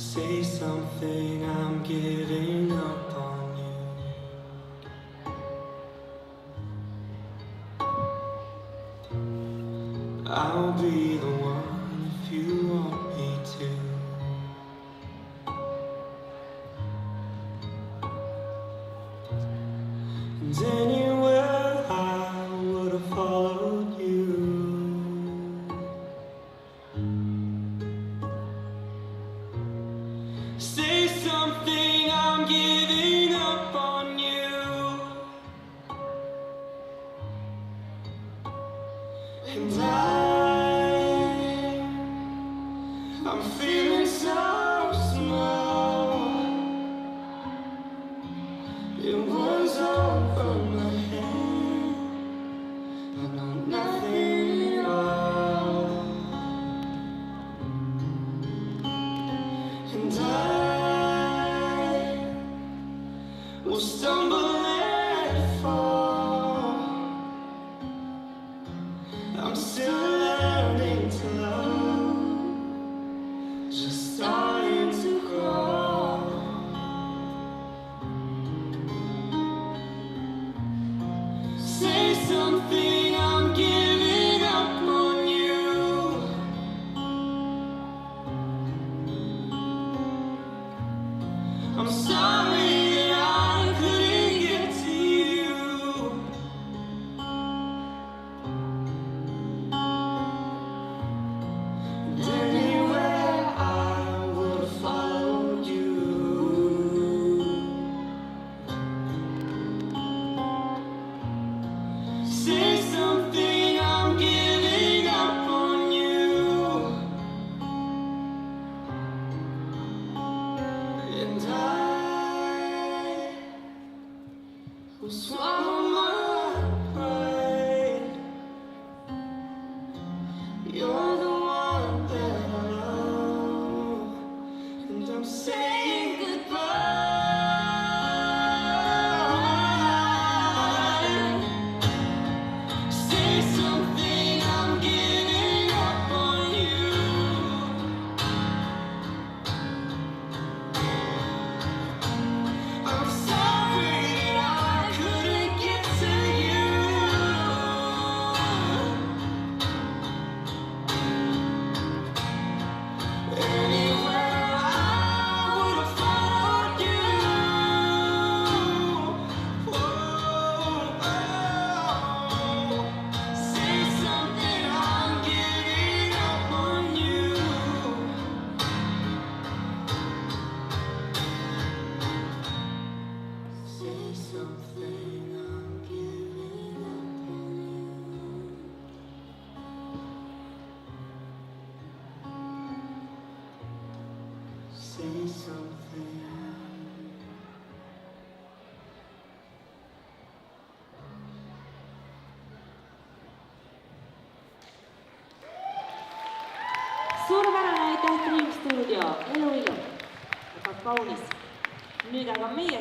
Say something, I'm giving up on you. I'll be the one if you want me to. And anywhere I would have followed you. Say something, I'm giving up on you. And I'm feeling so small. It was over my head. I know nothing at all. And I will stumble and fall. I'm still learning to love, just starting to crawl. Say something, I'm giving up on you. I'm sorry that I couldn't get to you. And anywhere I would have followed you. Say something, I'm giving up on you. And I will swallow my pride. You're the one that I love, and I'm saying goodbye. Say something, I'm giving up on you. I'm sorry that I couldn't get to you. Anywhere I would have followed you. Say something, I'm giving up on you. Say something, I'm giving up on you. Say something. Suurepärane, aitäh Dream Studio, elu ilus, väga kaunis. Nüüd aga meie